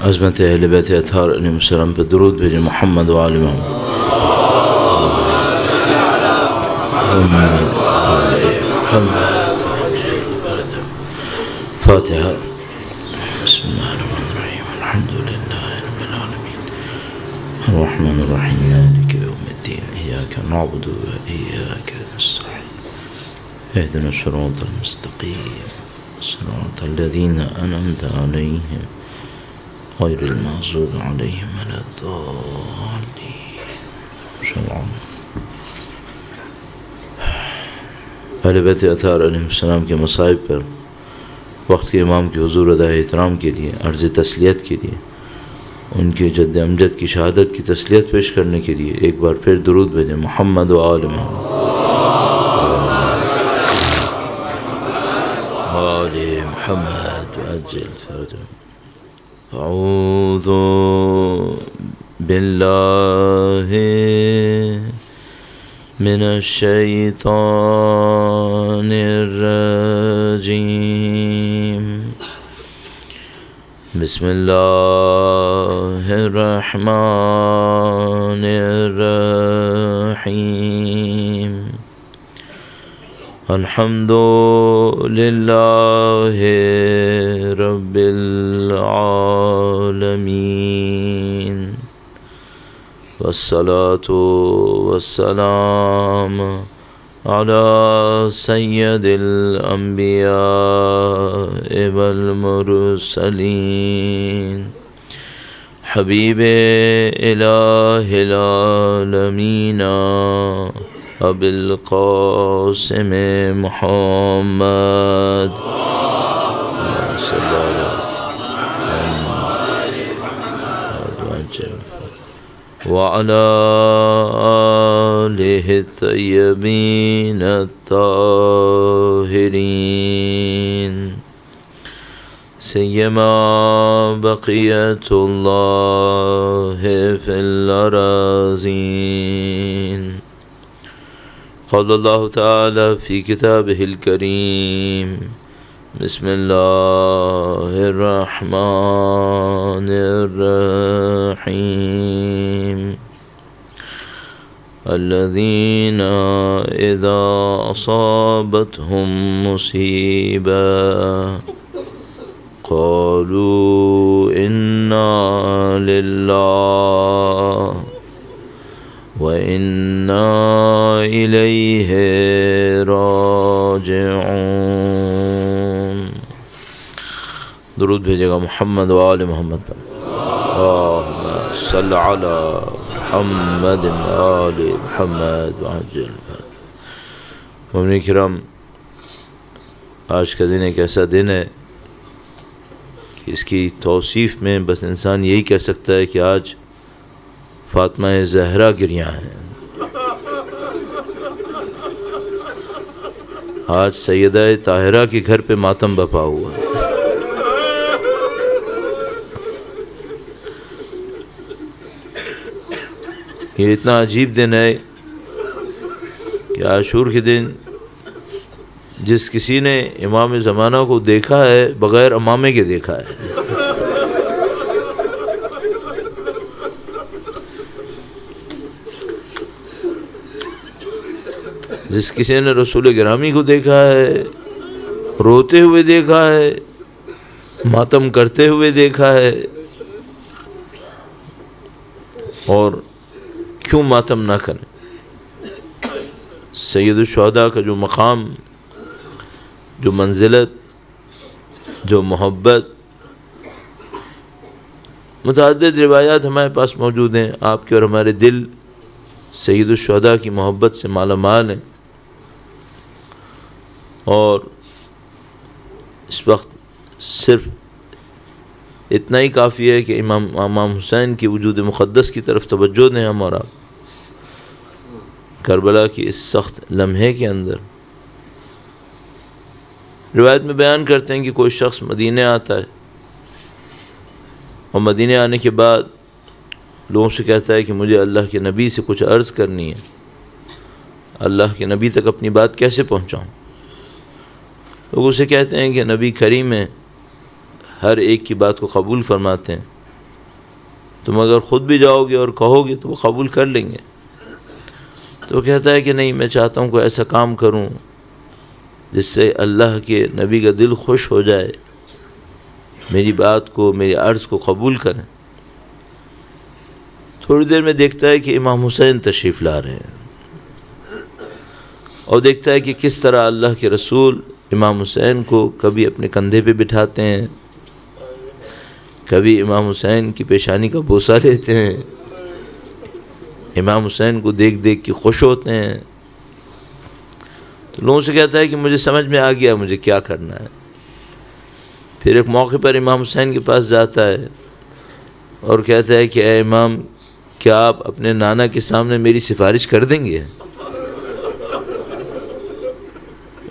عظمت اہل بیت اطہار علیہ السلام پہ درود بھیجیں محمد و آل محمد. فاتحہ. بسم اللہ الرحمن الرحیم الحمد للہ رب العالمین الرحمن الرحیم مالک یوم الدین ایاک نعبد و ایاک نستعین اهدنا الصراط المستقیم صراط الذین انعمت علیہم غیر المغضوب علیہم ولا الضالین. سلام. اہل بیت اطہار علیہ السلام کے مصائب پر وقت کے امام کے حضور ادائے احترام کے لیے عرض تسلیت کے لیے ان کے جد امجد کی شہادت کی تسلیت پیش کرنے کے لیے ایک بار پھر درود بھیجیں محمد و آل محمد. آل محمد عجل فرجهم. اعوذ باللہ من الشیطان الرجیم. بسم اللہ الرحمن الرحیم. الحمد للہ رب العالمین والصلاة والسلام على سید الانبیاء والمرسلین حبیب الہ العالمین ابی القاسم محمد صلی اللہ علیہ وسلم وعلى آلہ الطیبین الطاہرین سیما بقیت اللہ فی الارضین. قال اللہ تعالی فی کتابہ الکریم بسم اللہ الرحمن الرحیم. الذین اذا اصابتهم مصیبہ قالوا انا للہ وَإِنَّا إِلَيْهِ راجعون. درود بھیجے گا محمد و آل محمد. اللہم صل علی محمد و آل محمد وعجل. مومنین کرام، آج کا دن ایک ایسا دن ہے کہ اس کی توصیف میں بس انسان یہی کہہ سکتا ہے کہ آج فاطمہ زہرا گریاں ہیں. آج سیدہ طاہرہ کے گھر پہ ماتم بپا ہوا ہے. یہ اتنا عجیب دن ہے کہ عاشور کے دن جس کسی نے امام زمانہ کو دیکھا ہے بغیر امامے کے دیکھا ہے. جس کسی نے رسول گرامی کو دیکھا ہے روتے ہوئے دیکھا ہے ماتم کرتے ہوئے دیکھا ہے. اور کیوں ماتم نہ کریں؟ سید الشہداء کا جو مقام، جو منزلت، جو محبت، متعدد روایات ہمارے پاس موجود ہیں. آپ کے اور ہمارے دل سید الشہداء کی محبت سے مالا مال ہیں. اور اس وقت صرف اتنا ہی کافی ہے کہ امام حسین کی وجود مقدس کی طرف توجہ دیں ہم اور آپ. کربلا کی اس سخت لمحے کے اندر روایت میں بیان کرتے ہیں کہ کوئی شخص مدینے آتا ہے اور مدینے آنے کے بعد لوگوں سے کہتا ہے کہ مجھے اللہ کے نبی سے کچھ عرض کرنی ہے. اللہ کے نبی تک اپنی بات کیسے پہنچاؤں؟ لوگ اسے کہتے ہیں کہ نبی کریم ہیں، ہر ایک کی بات کو قبول فرماتے ہیں، تم اگر خود بھی جاؤ گے اور کہو گے تو وہ قبول کر لیں گے۔ تو وہ کہتا ہے کہ نہیں، میں چاہتا ہوں کوئی ایسا کام کروں جس سے اللہ کے نبی کا دل خوش ہو جائے، میری بات کو، میری عرض کو قبول کریں۔ تھوڑی دیر میں دیکھتا ہے کہ امام حسین تشریف لا رہے ہیں، اور دیکھتا ہے کہ کس طرح اللہ کے رسول امام حسین کو کبھی اپنے کندھے پہ بٹھاتے ہیں، کبھی امام حسین کی پیشانی کا بوسہ لیتے ہیں، امام حسین کو دیکھ دیکھ کے خوش ہوتے ہیں۔ تو لوگوں سے کہتا ہے کہ مجھے سمجھ میں آ گیا مجھے کیا کرنا ہے۔ پھر ایک موقع پر امام حسین کے پاس جاتا ہے اور کہتا ہے کہ اے امام، کیا آپ اپنے نانا کے سامنے میری سفارش کر دیں گے؟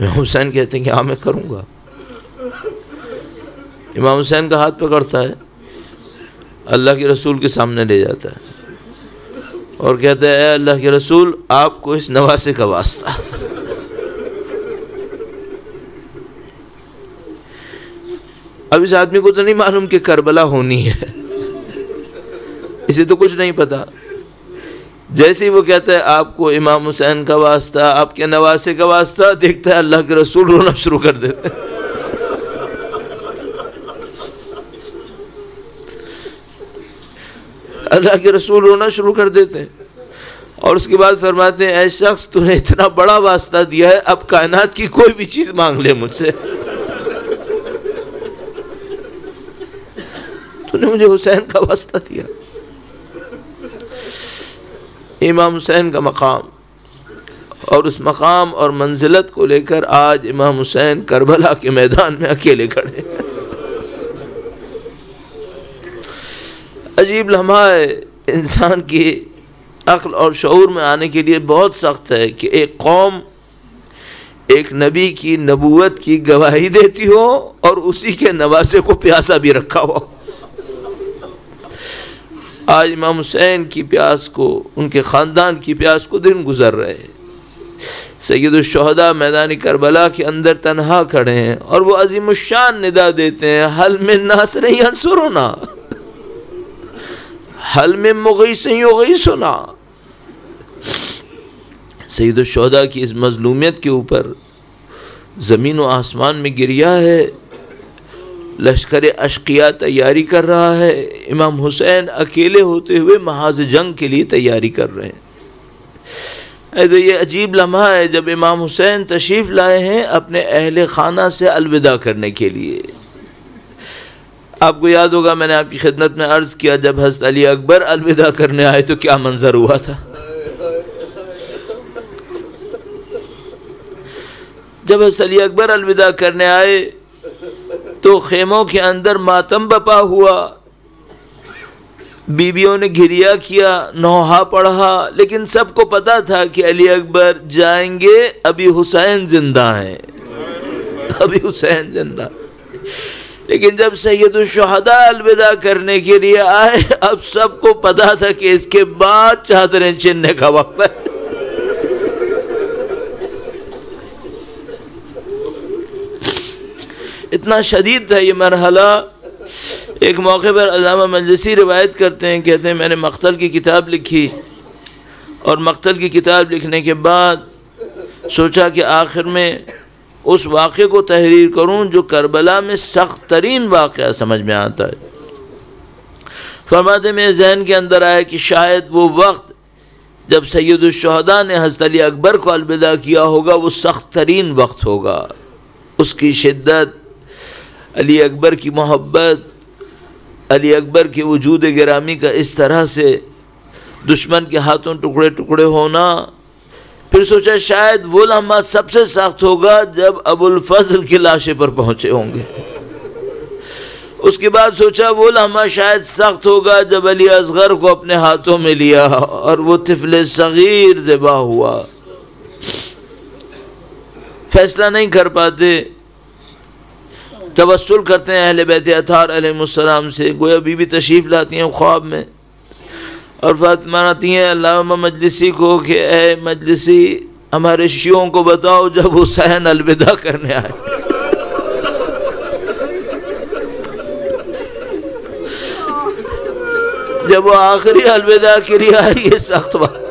امام حسین کہتے ہیں کہ ہاں میں کروں گا۔ امام حسین کا ہاتھ پکڑتا ہے، اللہ کے رسول کے سامنے لے جاتا ہے اور کہتا ہے اے اللہ کے رسول، آپ کو اس نواسے کا واسطہ۔ اب اس آدمی کو تو نہیں معلوم کہ کربلا ہونی ہے، اسے تو کچھ نہیں پتا۔ جیسے ہی وہ کہتا ہے آپ کو امام حسین کا واسطہ، آپ کے نواسے کا واسطہ، دیکھتا ہے اللہ کے رسول رونا شروع کر دیتے ہیں۔ اللہ کے رسول رونا شروع کر دیتے ہیں اور اس کے بعد فرماتے ہیں اے شخص، تو نے اتنا بڑا واسطہ دیا ہے، اب کائنات کی کوئی بھی چیز مانگ لے مجھ سے، تو نے مجھے حسین کا واسطہ دیا۔ امام حسین کا مقام، اور اس مقام اور منزلت کو لے کر آج امام حسین کربلا کے میدان میں اکیلے کھڑے۔ عجیب لمحہ ہے، انسان کی عقل اور شعور میں آنے کے لیے بہت سخت ہے کہ ایک قوم ایک نبی کی نبوت کی گواہی دیتی ہو اور اسی کے نواسے کو پیاسا بھی رکھا ہو۔ آج امام حسین کی پیاس کو، ان کے خاندان کی پیاس کو دن گزر رہے ہیں۔ سید الشہداء میدان کربلا کے اندر تنہا کھڑے ہیں اور وہ عظیم الشان ندا دیتے ہیں حل من ناصر ینصرنا، حل من مغیث یغیثنا۔ سید الشہداء کی اس مظلومیت کے اوپر زمین و آسمان میں گریا ہے، لشکر اشقیاء تیاری کر رہا ہے، امام حسین اکیلے ہوتے ہوئے محاذ جنگ کے لیے تیاری کر رہے ہیں۔ ایسے یہ عجیب لمحہ ہے جب امام حسین تشریف لائے ہیں اپنے اہل خانہ سے الوداع کرنے کے لیے۔ آپ کو یاد ہوگا میں نے آپ کی خدمت میں عرض کیا جب حضرت علی اکبر الوداع کرنے آئے تو کیا منظر ہوا تھا۔ جب حضرت علی اکبر الوداع کرنے آئے تو خیموں کے اندر ماتم بپا ہوا، بیویوں نے گھریا کیا، نوحہ پڑھا، لیکن سب کو پتا تھا کہ علی اکبر جائیں گے، ابھی حسین زندہ ہیں، ابھی حسین زندہ۔ لیکن جب سید الشہداء الوداع کرنے کے لیے آئے، اب سب کو پتا تھا کہ اس کے بعد چادریں چننے کا وقت ہے۔ اتنا شدید تھا یہ مرحلہ۔ ایک موقع پر علامہ مجلسی روایت کرتے ہیں، کہتے ہیں میں نے مقتل کی کتاب لکھی اور مقتل کی کتاب لکھنے کے بعد سوچا کہ آخر میں اس واقعے کو تحریر کروں جو کربلا میں سخت ترین واقعہ سمجھ میں آتا ہے۔ فرماتے میرے ذہن کے اندر آیا کہ شاید وہ وقت جب سید الشہداء نے حضرت علی اکبر کو الوداع کیا ہوگا وہ سخت ترین وقت ہوگا۔ اس کی شدت، علی اکبر کی محبت، علی اکبر کے وجود گرامی کا اس طرح سے دشمن کے ہاتھوں ٹکڑے ٹکڑے ہونا۔ پھر سوچا شاید وہ لمحہ سب سے سخت ہوگا جب ابو الفضل کی لاشیں پر پہنچے ہوں گے۔ اس کے بعد سوچا وہ لمحہ شاید سخت ہوگا جب علی اصغر کو اپنے ہاتھوں میں لیا اور وہ طفل صغیر ذبح ہوا۔ فیصلہ نہیں کر پاتے، توسل کرتے ہیں اہل بیت اطہار علیہ السلام سے، گویا بی بی تشریف لاتی ہیں خواب میں اور فرماتی ہیں علامہ مجلسی کو کہ اے مجلسی ہمارے شیعوں کو بتاؤ جب حسین الوداع کرنے آئے۔ جب وہ آخری الوداع کے لیے آئی، یہ سخت بات.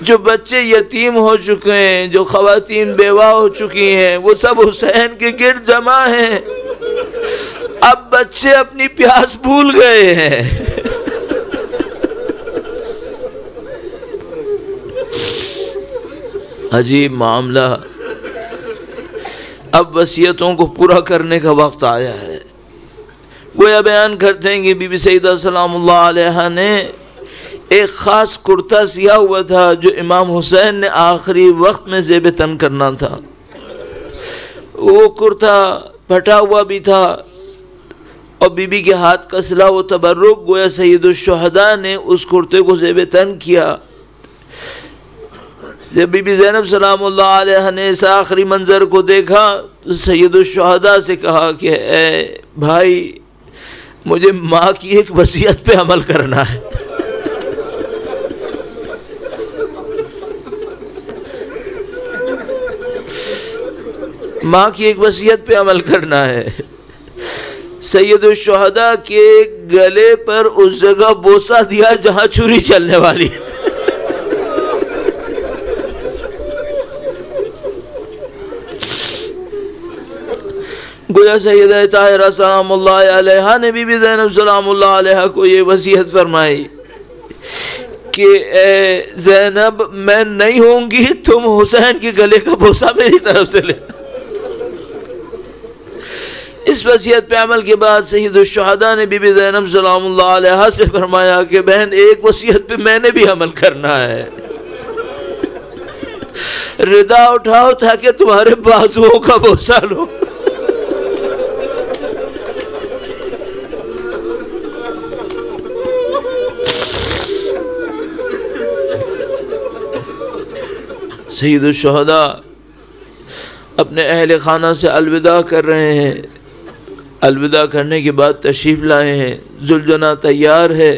جو بچے یتیم ہو چکے ہیں، جو خواتین بیوہ ہو چکی ہیں، وہ سب حسین کے گرد جمع ہیں. اب بچے اپنی پیاس بھول گئے ہیں. عجیب معاملہ. اب وصیتوں کو پورا کرنے کا وقت آیا ہے. گویا بیان کرتے ہیں کہ بی بی سیدہ سلام اللہ علیہا نے ایک خاص کرتا سیا ہوا تھا جو امام حسین نے آخری وقت میں زیب تن کرنا تھا. وہ کرتا پھٹا ہوا بھی تھا اور بی بی کے ہاتھ کا صلہ و تبرک گویا سید الشہداء نے اس کرتے کو زیب تن کیا. جب بی بی زینب سلام اللہ علیہ نے اس آخری منظر کو دیکھا تو سید الشہداء سے کہا کہ اے بھائی، مجھے ماں کی ایک وصیت پہ عمل کرنا ہے. ماں کی ایک وصیت پہ عمل کرنا ہے. سید الشہداء کے گلے پر اس جگہ بوسہ دیا جہاں چھری چلنے والی. گویا سیدہ طاہرہ سلام اللہ علیہا نے بی بی زینب سلام اللہ علیہا کو یہ وصیت فرمائی کہ اے زینب، میں نہیں ہوں گی، تم حسین کے گلے کا بوسہ میری طرف سے لے. اس وصیت پہ عمل کے بعد سید الشہداء نے بی بی زینب سلام اللہ علیہا سے فرمایا کہ بہن، ایک وصیت پہ میں نے بھی عمل کرنا ہے. ردا اٹھاؤ تاکہ تمہارے بازوؤں کا بوسہ لو. سید الشہداء اپنے اہل خانہ سے الوداع کر رہے ہیں. الوداع کرنے کے بعد تشریف لائے ہیں. زلجنہ تیار ہے،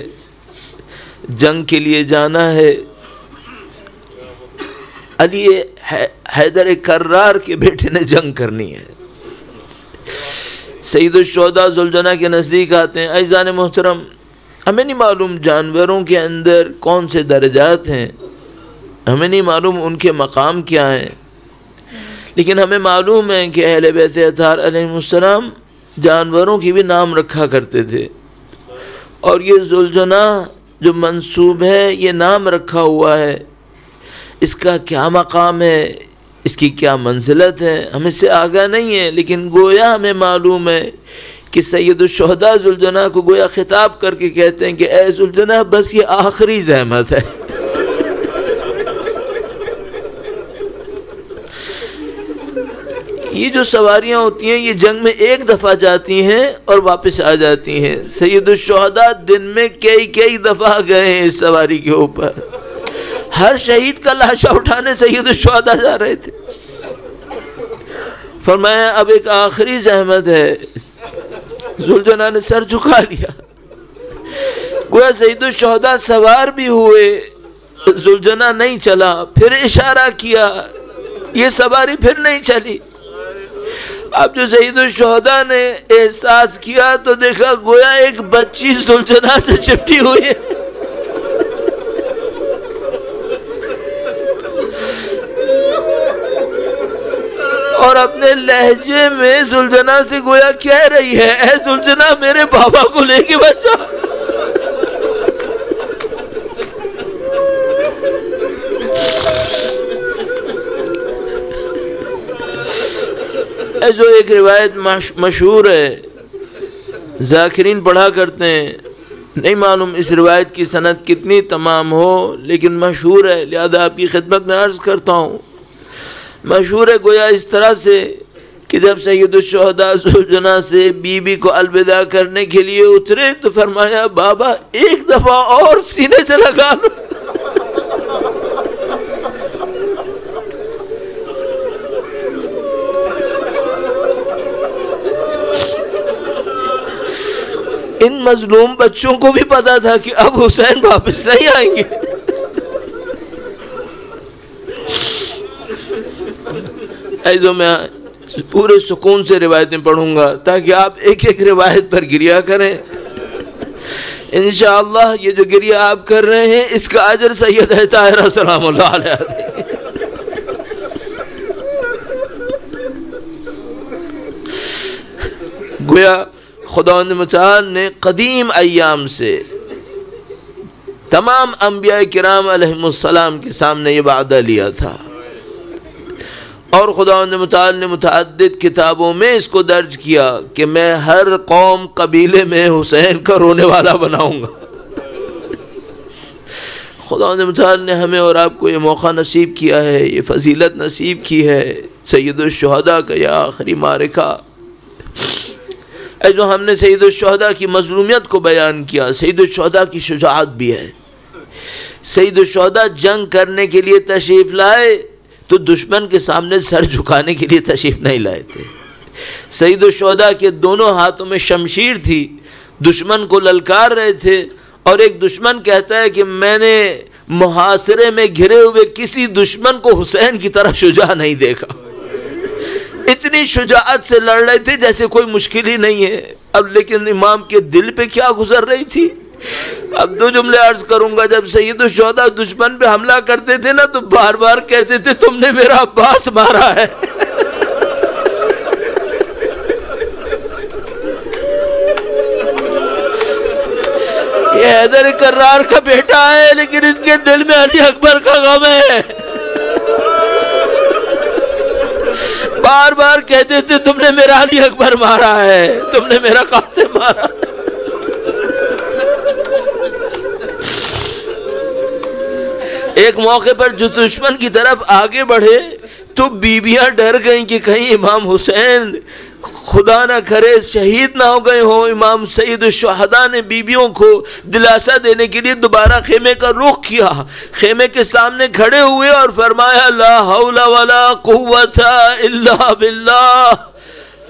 جنگ کے لیے جانا ہے. علی حیدر کرار کے بیٹے نے جنگ کرنی ہے. سید الشہداء زلجنہ کے نزدیک آتے ہیں. عزیزان محترم، ہمیں نہیں معلوم جانوروں کے اندر کون سے درجات ہیں، ہمیں نہیں معلوم ان کے مقام کیا ہیں، لیکن ہمیں معلوم ہے کہ اہل بیت اطہار علیہ السلام جانوروں کی بھی نام رکھا کرتے تھے. اور یہ زلجنہ جو منصوب ہے، یہ نام رکھا ہوا ہے، اس کا کیا مقام ہے، اس کی کیا منزلت ہے، ہم اس سے آگاہ نہیں ہیں. لیکن گویا ہمیں معلوم ہے کہ سید الشہداء زلجنہ کو گویا خطاب کر کے کہتے ہیں کہ اے زلجنہ، بس یہ آخری زحمت ہے. یہ جو سواریاں ہوتی ہیں، یہ جنگ میں ایک دفعہ جاتی ہیں اور واپس آ جاتی ہیں. سید الشہداء دن میں کئی دفعہ گئے ہیں اس سواری کے اوپر. ہر شہید کا لاشا اٹھانے سید الشہداء جا رہے تھے. فرمایا اب ایک آخری زحمت ہے. زلجنہ نے سر جھکا لیا. گویا سید الشہداء سوار بھی ہوئے، زلجنہ نہیں چلا. پھر اشارہ کیا، یہ سواری پھر نہیں چلی. اب جو سید الشہداء نے احساس کیا تو دیکھا گویا ایک بچی زلجنہ سے چپٹی ہوئی ہے. اور اپنے لہجے میں زلجنہ سے گویا کہہ رہی ہے، اے زلجنہ، میرے بابا کو لے کے بچا. جو ایک روایت مشہور ہے، ذاکرین پڑھا کرتے ہیں، نہیں معلوم اس روایت کی سند کتنی تمام ہو، لیکن مشہور ہے، لہذا آپ کی خدمت میں عرض کرتا ہوں. مشہور ہے گویا اس طرح سے کہ جب سید الشہداء زلجنہ سے بی بی کو الوداع کرنے کے لیے اترے تو فرمایا، بابا ایک دفعہ اور سینے سے لگا لو. ان مظلوم بچوں کو بھی پتا تھا کہ اب حسین واپس نہیں آئیں گے. ایسو میں پورے سکون سے روایتیں پڑھوں گا تاکہ آپ ایک ایک روایت پر گریہ کریں. انشاءاللہ یہ جو گریہ آپ کر رہے ہیں اس کا اجر سیدہ طاہرہ سلام اللہ علیہ دیں. گویا خداوند متعال نے قدیم ایام سے تمام انبیاء کرام علیہم السلام کے سامنے یہ وعدہ لیا تھا، اور خداوند متعال نے متعدد کتابوں میں اس کو درج کیا کہ میں ہر قوم قبیلے میں حسین کا رونے والا بناؤں گا. خداوند متعال نے ہمیں اور آپ کو یہ موقع نصیب کیا ہے، یہ فضیلت نصیب کی ہے. سید الشہداء کا یہ آخری معرکہ، جو ہم نے سید الشہداء کی مظلومیت کو بیان کیا، سید الشہداء کی شجاعت بھی ہے. سید الشہداء جنگ کرنے کے لیے تشریف لائے تو دشمن کے سامنے سر جھکانے کے لیے تشریف نہیں لائے تھے. سید الشہداء کے دونوں ہاتھوں میں شمشیر تھی، دشمن کو للکار رہے تھے، اور ایک دشمن کہتا ہے کہ میں نے محاصرے میں گھرے ہوئے کسی دشمن کو حسین کی طرح شجاع نہیں دیکھا. اتنی شجاعت سے لڑ رہے تھے جیسے کوئی مشکل ہی نہیں ہے. اب لیکن امام کے دل پہ کیا گزر رہی تھی. اب دو جملے عرض کروں گا. جب سید الشہداء دشمن پہ حملہ کرتے تھے نا تو بار بار کہتے تھے تم نے میرا عباس مارا ہے. یہ حیدر کرار کا بیٹا ہے لیکن اس کے دل میں علی اکبر کا غم ہے. بار بار کہتے تھے تم نے میرا علی اکبر مارا ہے، تم نے میرا قاسم مارا. ایک موقع پر جو دشمن کی طرف آگے بڑھے تو بیویاں ڈر گئیں کہ کہیں امام حسین خدا نہ کرے شہید نہ ہو گئے ہوں. امام سید الشہداء نے بیویوں کو دلاسا دینے کے لیے دوبارہ خیمے کا رخ کیا، خیمے کے سامنے کھڑے ہوئے اور فرمایا لا حول ولا قوت الا باللہ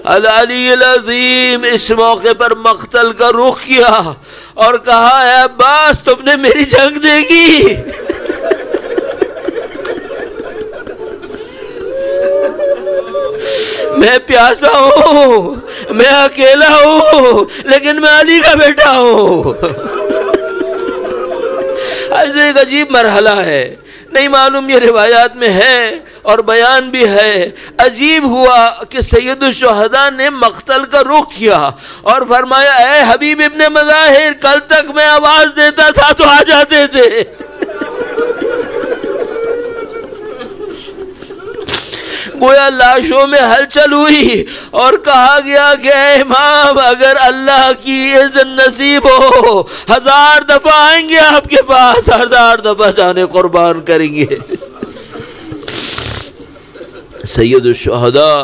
العلی العظیم. اس موقع پر مقتل کا رخ کیا اور کہا اے عباس تم نے میری جنگ دیکھی. میں پیاسا ہوں، میں اکیلا ہوں، لیکن میں علی کا بیٹا ہوں. ایک عجیب مرحلہ ہے، نہیں معلوم یہ روایات میں ہے اور بیان بھی ہے. عجیب ہوا کہ سید الشہداء نے مقتل کا رخ کیا اور فرمایا اے حبیب ابن مظاہر کل تک میں آواز دیتا تھا تو آ جاتے تھے. گویا لاشوں میں ہلچل ہوئی اور کہا گیا کہ اے امام اگر اللہ کی اذن نصیب ہو 1000 دفعہ آئیں گے آپ کے پاس، 1000 دفعہ جانے قربان کریں گے. سید الشہداء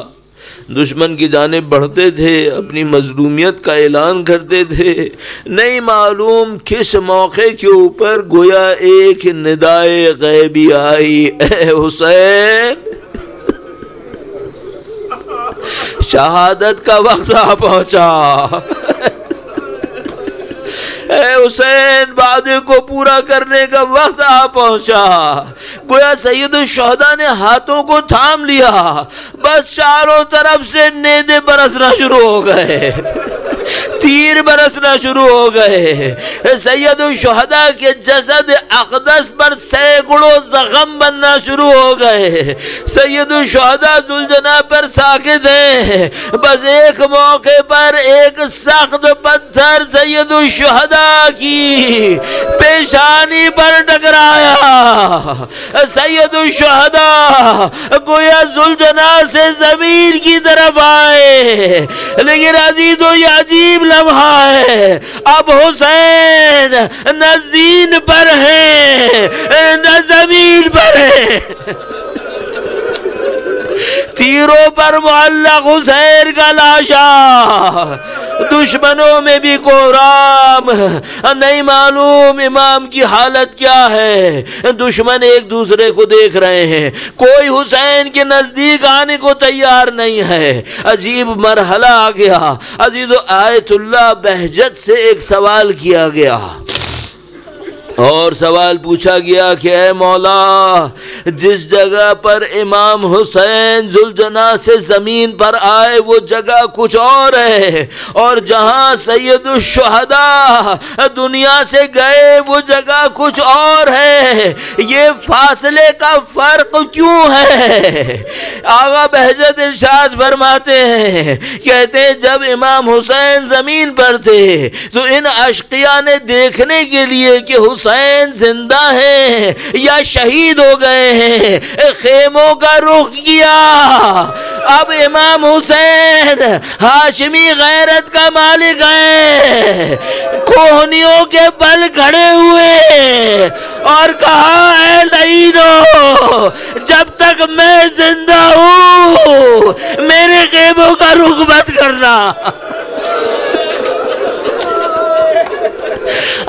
دشمن کی جانب بڑھتے تھے، اپنی مظلومیت کا اعلان کرتے تھے. نہیں معلوم کس موقع کے اوپر گویا ایک ندائے غیبی آئی اے حسین شہادت کا وقت آ پہنچا. اے حسین وعدے کو پورا کرنے کا وقت آ پہنچا. گویا سید الشہداء نے ہاتھوں کو تھام لیا، بس چاروں طرف سے نیزے برسنا شروع ہو گئے، تیر برسنا شروع ہو گئے. سید الشہداء کے جسد اقدس پر سینکڑوں زخم بننا شروع ہو گئے. سید الشہداء ذوالجناح پر ساکت ہیں، بس ایک موقع پر ایک سخت پتھر سید الشہداء کی پیشانی پر ٹکرایا. سید الشہداء گویا ذوالجناح سے زمین کی طرف آئے، لیکن عزیز و یہ عجیب لمحہ ہے، اب حسین نہ زین پر ہے نہ زمین پر ہے. تیروں پر معلق حسین کا لاشا، دشمنوں میں بھی کوہرام. نہیں معلوم امام کی حالت کیا ہے. دشمن ایک دوسرے کو دیکھ رہے ہیں، کوئی حسین کے نزدیک آنے کو تیار نہیں ہے. عجیب مرحلہ آ گیا. عزیز و آیت اللہ بہجت سے ایک سوال کیا گیا. اور سوال پوچھا گیا کہ اے مولا، جس جگہ پر امام حسین ذوالجناح سے زمین پر آئے وہ جگہ کچھ اور ہے، اور جہاں سید الشہداء دنیا سے گئے وہ جگہ کچھ اور ہے، یہ فاصلے کا فرق کیوں ہے؟ آقا بہجت ارشاد فرماتے ہیں، کہتے ہیں جب امام حسین زمین پر تھے تو ان اشقیاء نے دیکھنے کے لیے کہ حسین زندہ ہیں یا شہید ہو گئے ہیں خیموں کا رخ کیا۔ اب امام حسین ہاشمی غیرت کا مالک ہے، کوہنیوں کے بل کھڑے ہوئے اور کہا اے لعینو، جب تک میں زندہ ہوں میرے خیموں کا رخ مت کرنا۔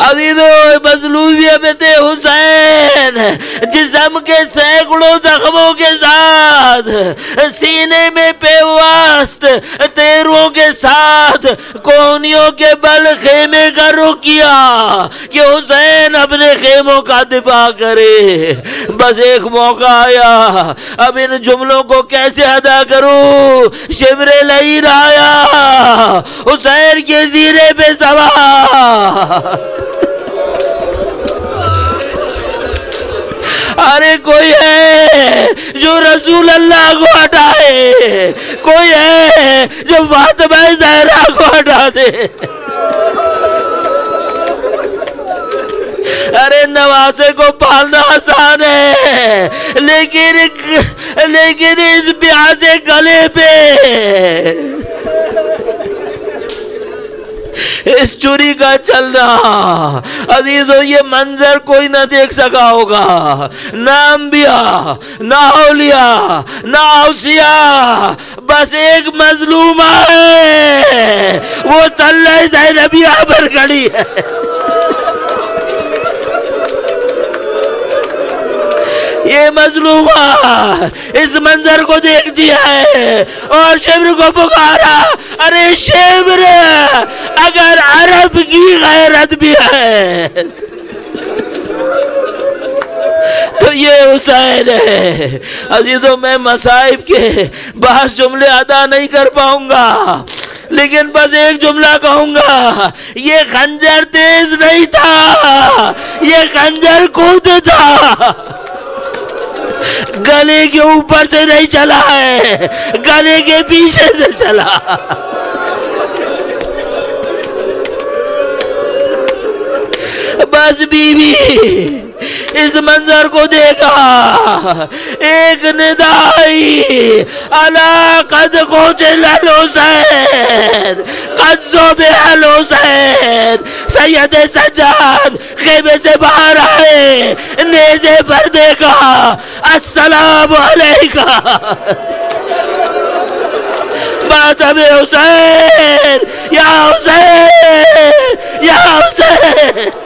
عزیزو، مظلومیت حسین جسم کے سینکڑوں زخموں کے ساتھ، سینے میں پیوست تیروں کے ساتھ کوہنیوں کے بل خیمے کا رخ کیا کہ حسین اپنے خیموں کا دفاع کرے۔ بس ایک موقع آیا، اب ان جملوں کو کیسے ادا کروں؟ شبر لعین آیا، حسین کے زیرے پہ سوار۔ ارے کوئی ہے جو رسول اللہ کو ہٹائے، کوئی ہے جو فاطمہ زہرا کو ہٹا دے۔ ارے نواسے کو پالنا آسان ہے، لیکن اس پیاسے گلے پہ اس چوری کا چلنا، عزیزو یہ منظر کوئی نہ دیکھ سکا ہوگا، نہ انبیاء، نہ اولیاء، نہ اوصیاء، بس ایک مظلومہ ہے، وہ طلعہ زینبیہ پر کھڑی ہے۔ یہ مظلومہ اس منظر کو دیکھ دیا ہے اور شبر کو پکارا، ارے شبر اگر عرب کی غیرت بھی ہے تو یہ حسین ہے۔ عزیزو، میں مصائب کے بعض جملے ادا نہیں کر پاؤں گا، لیکن بس ایک جملہ کہوں گا، یہ خنجر تیز نہیں تھا، یہ خنجر خود تھا، گلے کے اوپر سے نہیں چلا ہے، گلے کے پیچھے سے چلا۔ بس بی بی اس منظر کو دیکھا، ایک ندائی الا قد قتل الحسین قد ذبح الحسین۔ سید سجاد خیمے سے باہر آئے، نیزے پر دیکھا، السلام علیکہ ماتم حسین، یا حسین، یا حسین۔